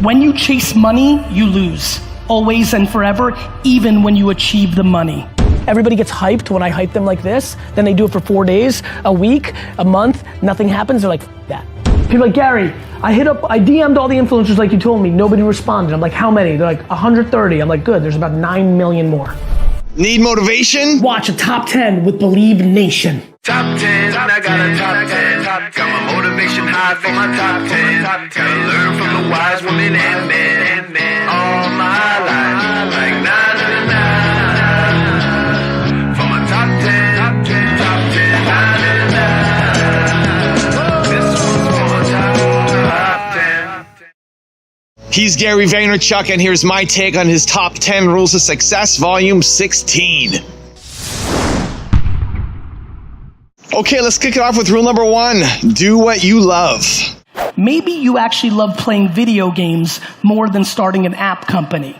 When you chase money, you lose. Always and forever, even when you achieve the money. Everybody gets hyped when I hype them like this, then they do it for 4 days, a week, a month, nothing happens, they're like, F that. People are like, Gary, I DM'd all the influencers like you told me, nobody responded. I'm like, how many? They're like, 130. I'm like, good, there's about 9 million more. Need motivation? Watch a top 10 with Believe Nation. Top 10, I got a top 10. Got my motivation high for my top 10. Gotta learn from the wise women and men. All my life, like nah, nah, nah. For my top 10, top 10, nah, nah, nah. This one's for my top 10. He's Gary Vaynerchuck, and here's my take on his top 10 rules of success, volume 16. Okay, let's kick it off with rule number 1. Do what you love. Maybe you actually love playing video games more than starting an app company.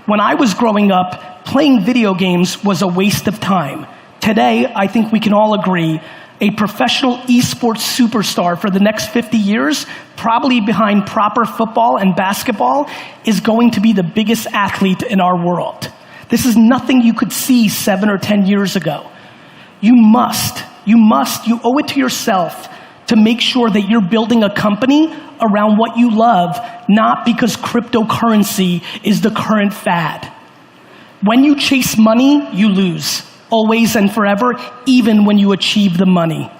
When I was growing up, playing video games was a waste of time. Today, I think we can all agree, a professional esports superstar for the next 50 years, probably behind proper football and basketball, is going to be the biggest athlete in our world. This is nothing you could see 7 or 10 years ago. You owe it to yourself to make sure that you're building a company around what you love, not because cryptocurrency is the current fad. When you chase money, you lose. Always and forever, even when you achieve the money.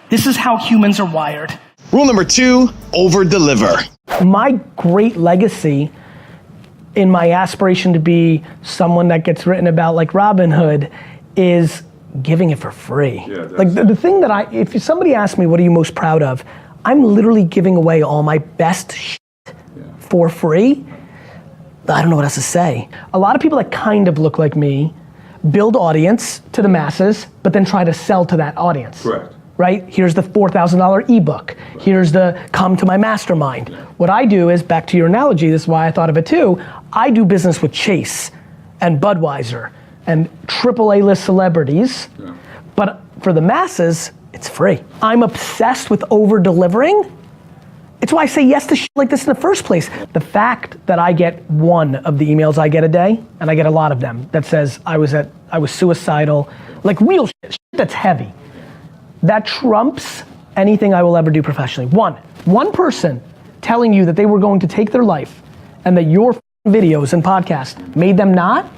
This is how humans are wired. Rule number 2, over-deliver. My great legacy in my aspiration to be someone that gets written about like Robin Hood is giving it for free. Yeah, like the thing that if somebody asks me, what are you most proud of? I'm literally giving away all my best shit for free. I don't know what else to say. A lot of people that kind of look like me build audience to the masses, but then try to sell to that audience. Correct. Right? Here's the $4,000 ebook. Right. Here's the come to my mastermind. Yeah. What I do is, back to your analogy, this is why I thought of it too, I do business with Chase and Budweiser and AAA list celebrities, but for the masses, it's free. I'm obsessed with over-delivering. It's why I say yes to shit like this in the first place. The fact that I get one of the emails I get a day, and I get a lot of them, that says I was suicidal, like real shit that's heavy. That trumps anything I will ever do professionally. One person telling you that they were going to take their life and that your videos and podcasts made them not,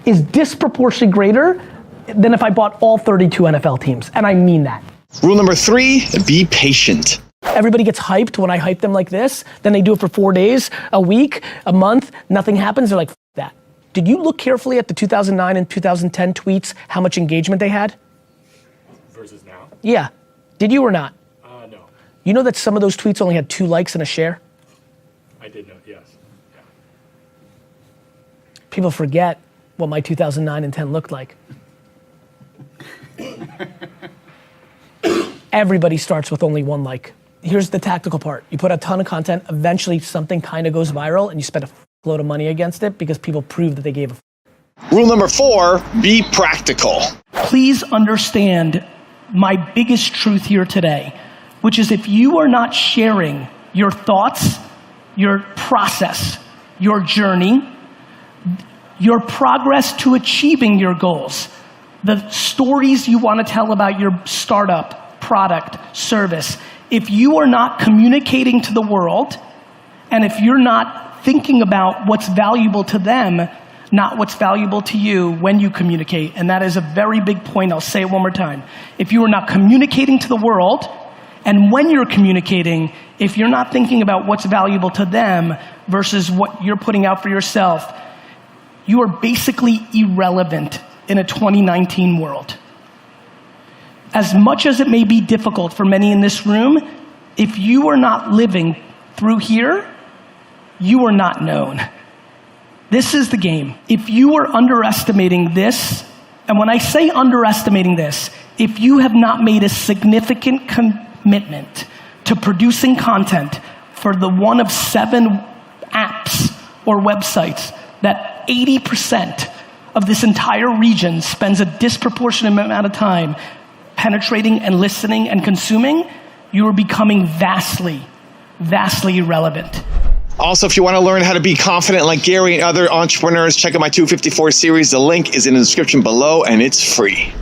is disproportionately greater than if I bought all 32 NFL teams, and I mean that. Rule number 3, be patient. Everybody gets hyped when I hype them like this, then they do it for 4 days, a week, a month, nothing happens, they're like, F that. Did you look carefully at the 2009 and 2010 tweets, how much engagement they had? Versus now? Yeah. Did you or not? No. You know that some of those tweets only had 2 likes and a share? I did know, yes. Yeah. People forget what my 2009 and 10 looked like. Everybody starts with only 1 like. Here's the tactical part. You put a ton of content, eventually something kind of goes viral and you spend a load of money against it because people prove that they gave a Rule number 4, be practical. Please understand my biggest truth here today, which is if you are not sharing your thoughts, your process, your journey, your progress to achieving your goals, the stories you want to tell about your startup, product, service, if you are not communicating to the world, and if you're not thinking about what's valuable to them, not what's valuable to you when you communicate, and that is a very big point, I'll say it one more time. If you are not communicating to the world, and when you're communicating, if you're not thinking about what's valuable to them versus what you're putting out for yourself, you are basically irrelevant in a 2019 world. As much as it may be difficult for many in this room, if you are not living through here, you are not known. This is the game. If you are underestimating this, and when I say underestimating this, if you have not made a significant commitment to producing content for the one of 7 apps or websites that 80% of this entire region spends a disproportionate amount of time penetrating and listening and consuming, you are becoming vastly, vastly irrelevant. Also, if you want to learn how to be confident like Gary and other entrepreneurs, check out my 254 series. The link is in the description below, and it's free.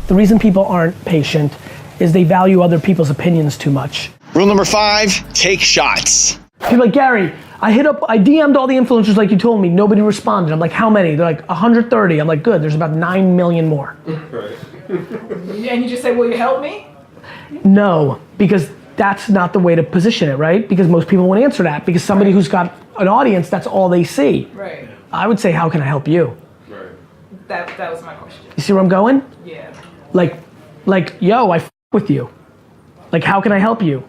The reason people aren't patient is they value other people's opinions too much. Rule number 5, take shots. People are like, Gary, I DM'd all the influencers like you told me, nobody responded. I'm like, how many? They're like, 130. I'm like, good, there's about 9 million more. Right. And you just say, will you help me? No, because that's not the way to position it, right? Because most people won't answer that, because somebody who's got an audience, that's all they see. Right. I would say, how can I help you? Right. That was my question. You see where I'm going? Yeah. Like, yo, I with you. Like, how can I help you?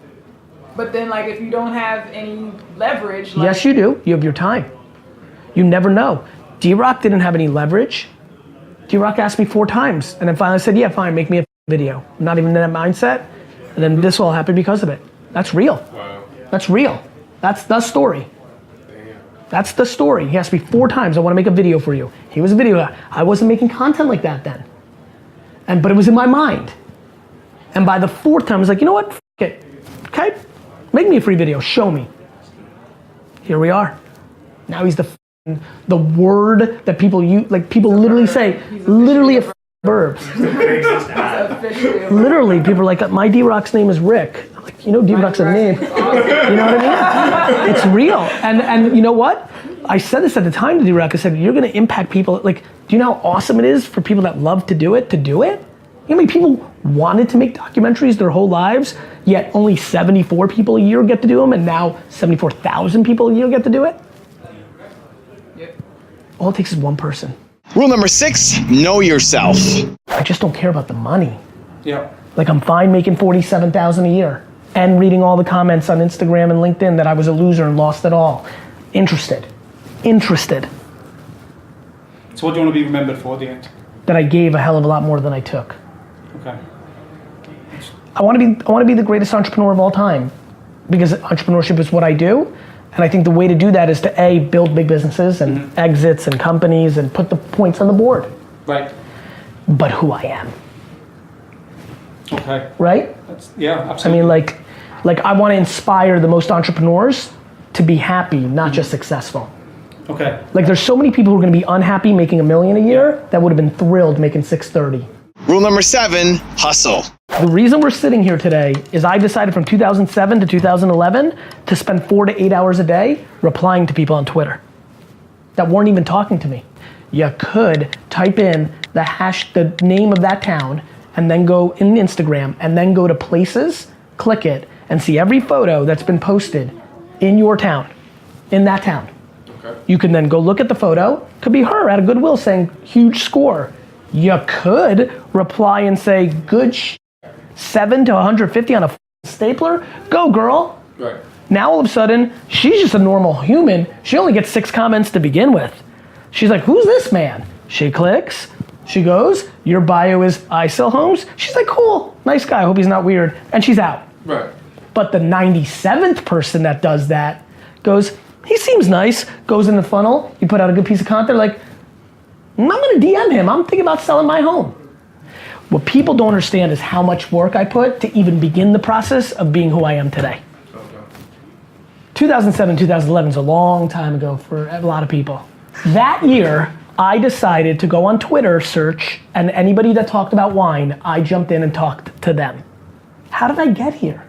But then, like, if you don't have any leverage, like, yes, you do. You have your time. You never know. D-Rock didn't have any leverage. D-Rock asked me 4 times, and then finally I said, yeah, fine, make me a video. I'm not even in that mindset, and then this all happened because of it. That's real. Wow. That's real. That's the story. Damn. That's the story. He asked me 4 times, I want to make a video for you. He was a video guy. I wasn't making content like that then. But it was in my mind. And by the 4th time, I was like, you know what, F it, okay? Make me a free video, show me. Here we are. Now he's the word that people use, like people literally say, literally a verb. Literally, people are like, my D-Rock's name is Rick. I'm like, you know D-Rock's a name. You know what I mean? It's real. And you know what? I said this at the time to D-Rock, I said, you're gonna impact people, like, do you know how awesome it is for people that love to do it? You know how many people wanted to make documentaries their whole lives, yet only 74 people a year get to do them, and now 74,000 people a year get to do it? Yep. All it takes is one person. Rule number 6, know yourself. I just don't care about the money. Yeah. Like, I'm fine making $47,000 a year and reading all the comments on Instagram and LinkedIn that I was a loser and lost it all. Interested. So what do you want to be remembered for at the end? That I gave a hell of a lot more than I took. Okay. I want to be the greatest entrepreneur of all time, because entrepreneurship is what I do, and I think the way to do that is to A, build big businesses and exits and companies and put the points on the board. Right. But who I am. Okay. Right? Yeah, I absolutely. mean, like I want to inspire the most entrepreneurs to be happy, not just successful. Okay. Like, there's so many people who are going to be unhappy making $1 million a year that would have been thrilled making 630. Rule number 7, hustle. The reason we're sitting here today is I decided from 2007 to 2011 to spend 4 to 8 hours a day replying to people on Twitter that weren't even talking to me. You could type in the name of that town, and then go in Instagram, and then go to places, click it, and see every photo that's been posted in your town, in that town. Okay. You can then go look at the photo. Could be her at a Goodwill saying, huge score. You could reply and say, good 7 to 150 on a stapler. Go, girl. Right. Now all of a sudden, she's just a normal human. She only gets 6 comments to begin with. She's like, who's this man? She clicks. She goes, your bio is I sell homes. She's like, cool, nice guy, I hope he's not weird. And she's out. Right. But the 97th person that does that goes, he seems nice, goes in the funnel, you put out a good piece of content, like, I'm gonna DM him, I'm thinking about selling my home. What people don't understand is how much work I put to even begin the process of being who I am today. Okay. 2007, 2011 is a long time ago for a lot of people. That year, I decided to go on Twitter search, and anybody that talked about wine, I jumped in and talked to them. How did I get here?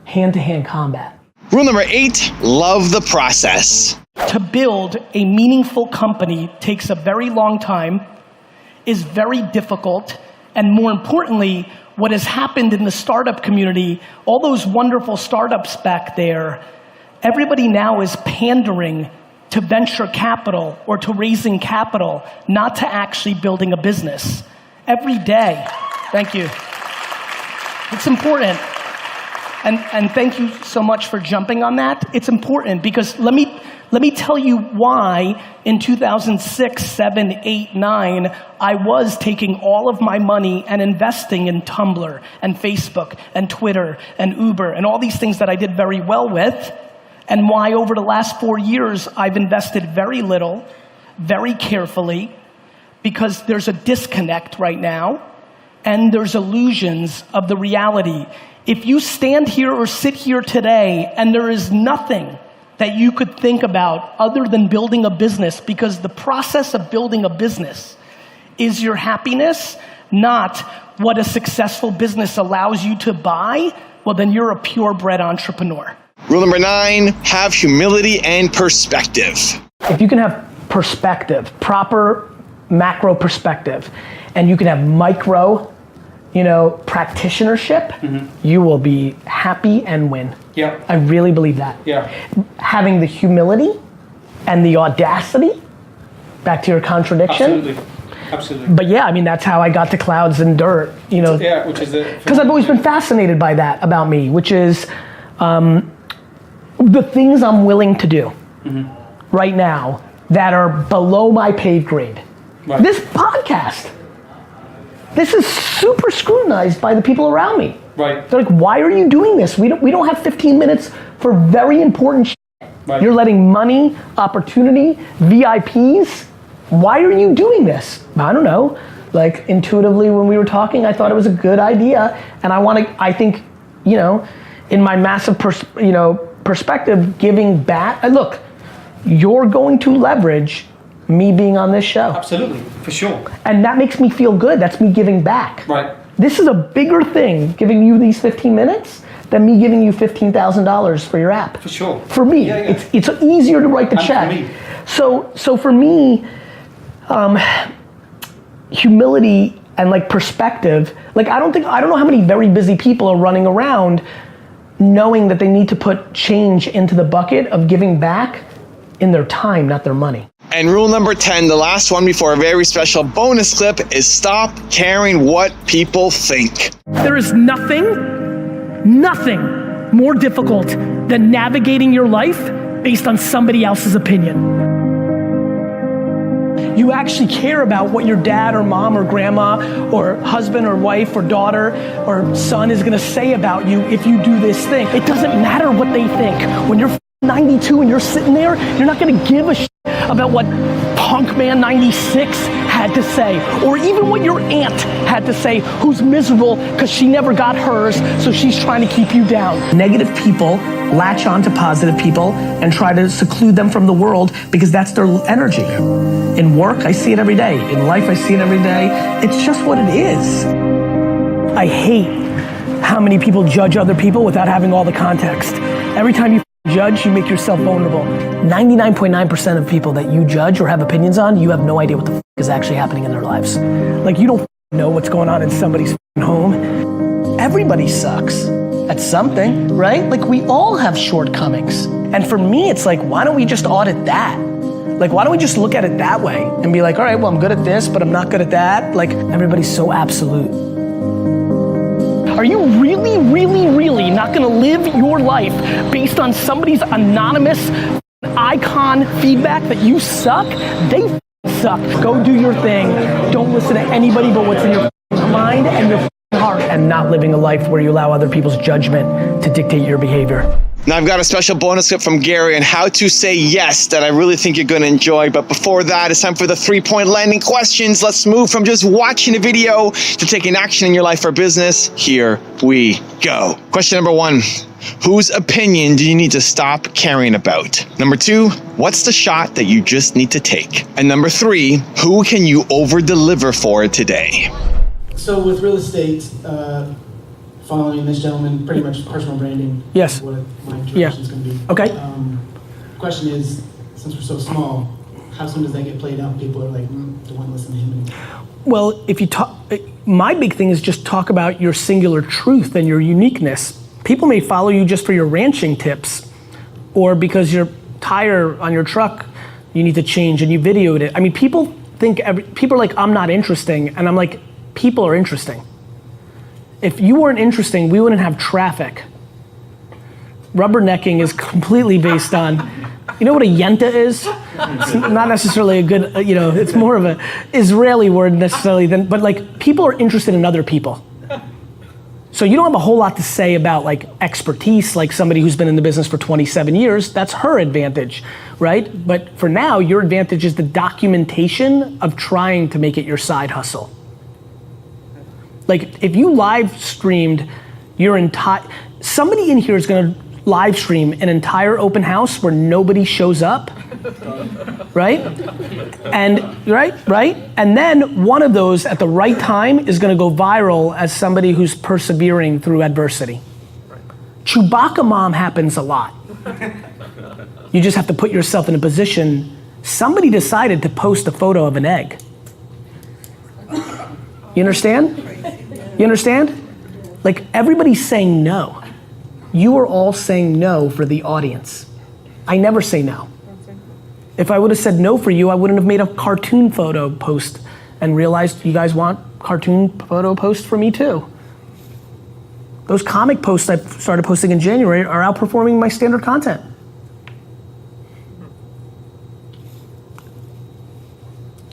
Hand-to-hand combat. Rule number 8, love the process. To build a meaningful company takes a very long time, is very difficult, and more importantly, what has happened in the startup community, all those wonderful startups back there, everybody now is pandering to venture capital or to raising capital, not to actually building a business. Every day, thank you. It's important. And thank you so much for jumping on that. It's important because let me tell you why in 2006, 7, 8, 9, I was taking all of my money and investing in Tumblr and Facebook and Twitter and Uber and all these things that I did very well with, and why over the last 4 years I've invested very little, very carefully, because there's a disconnect right now and there's illusions of the reality. If you stand here or sit here today and there is nothing that you could think about other than building a business, because the process of building a business is your happiness, not what a successful business allows you to buy, well then you're a purebred entrepreneur. Rule number 9, have humility and perspective. If you can have perspective, proper macro perspective, and you can have micro, practitionership, you will be happy and win. Yeah. I really believe that. Yeah. Having the humility and the audacity, back to your contradiction. Absolutely. But yeah, I mean, that's how I got to clouds and dirt, Yeah, which is because I've always been fascinated by that about me, which is the things I'm willing to do right now that are below my pay grade. Right. This podcast, this is super scrutinized by the people around me. Right. They're like, why are you doing this? We don't have 15 minutes for very important shit. Right. You're letting money, opportunity, VIPs. Why are you doing this? I don't know. Like intuitively when we were talking, I thought it was a good idea. And I think, in my massive perspective, giving back. Look, you're going to leverage me being on this show. Absolutely, for sure. And that makes me feel good. That's me giving back. Right. This is a bigger thing, giving you these 15 minutes, than me giving you $15,000 for your app. For sure. For me, Yeah. it's easier to write the And check. for me. So for me, humility and like perspective, like I don't know how many very busy people are running around knowing that they need to put change into the bucket of giving back in their time, not their money. And rule number 10, the last one before a very special bonus clip, is stop caring what people think. There is nothing more difficult than navigating your life based on somebody else's opinion. You actually care about what your dad or mom or grandma or husband or wife or daughter or son is gonna say about you if you do this thing. It doesn't matter what they think. When you're 92 and you're sitting there, you're not gonna give a shit about what Punk Man 96 had to say, or even what your aunt had to say, who's miserable because she never got hers, so she's trying to keep you down. Negative people latch on to positive people and try to seclude them from the world because that's their energy. In work, I see it every day. In life, I see it every day. It's just what it is. I hate how many people judge other people without having all the context. Every time you judge, you make yourself vulnerable. 99.9% of people that you judge or have opinions on, you have no idea what the is actually happening in their lives. Like you don't know what's going on in somebody's home. Everybody sucks at something, right? Like we all have shortcomings. And for me, it's like, why don't we just audit that? Like, why don't we just look at it that way and be like, all right, well, I'm good at this, but I'm not good at that. Like, everybody's so absolute. Are you really not gonna live your life based on somebody's anonymous icon feedback that you suck? They suck. Go do your thing. Don't listen to anybody but what's in your mind and your heart, and not living a life where you allow other people's judgment to dictate your behavior. Now I've got a special bonus clip from Gary on how to say yes that I really think you're going to enjoy. But before that, it's time for the 3-point landing questions. Let's move from just watching a video to taking action in your life or business. Here we go. Question number 1. Whose opinion do you need to stop caring about? Number 2, what's the shot that you just need to take? And number 3, who can you over-deliver for today? So with real estate, following this gentleman, pretty much personal branding. Yes. Is what my introduction is going to be. Okay. Question is, since we're so small, how soon does that get played out? People are like, don't want to listen to him anymore. Well, if you talk, my big thing is just talk about your singular truth and your uniqueness. People may follow you just for your ranching tips, or because your tire on your truck you need to change and you videoed it. I mean, people are like, I'm not interesting, and I'm like, people are interesting. If you weren't interesting, we wouldn't have traffic. Rubbernecking is completely based on, you know what a yenta is? It's not necessarily a good, it's more of a Israeli word necessarily but like people are interested in other people. So you don't have a whole lot to say about like expertise, like somebody who's been in the business for 27 years, that's her advantage, right? But for now, your advantage is the documentation of trying to make it your side hustle. Like if you live streamed your entire, somebody in here is gonna live stream an entire open house where nobody shows up, right? And right? And then one of those at the right time is gonna go viral as somebody who's persevering through adversity. Chewbacca mom happens a lot. You just have to put yourself in a position. Somebody decided to post a photo of an egg. You understand? You understand? Like, everybody's saying no. You are all saying no for the audience. I never say no. If I would have said no for you, I wouldn't have made a cartoon photo post and realized you guys want cartoon photo posts for me too. Those comic posts I started posting in January are outperforming my standard content.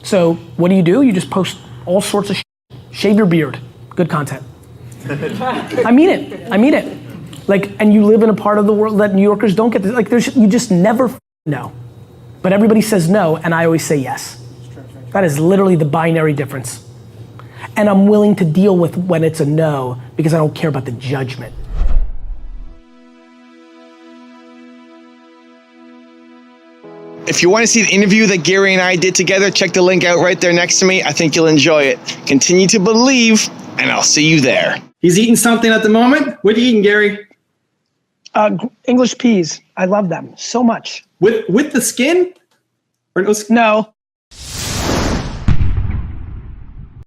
So what do? You just post all sorts of shit. Shave your beard, good content. I mean it. Like, and you live in a part of the world that New Yorkers don't get, like you just never know. But everybody says no, and I always say yes. That is literally the binary difference. And I'm willing to deal with when it's a no, because I don't care about the judgment. If you want to see the interview that Gary and I did together, check the link out right there next to me. I think you'll enjoy it. Continue to believe, and I'll see you there. He's eating something at the moment. What are you eating, Gary? English peas. I love them so much. With the skin? Or no? No.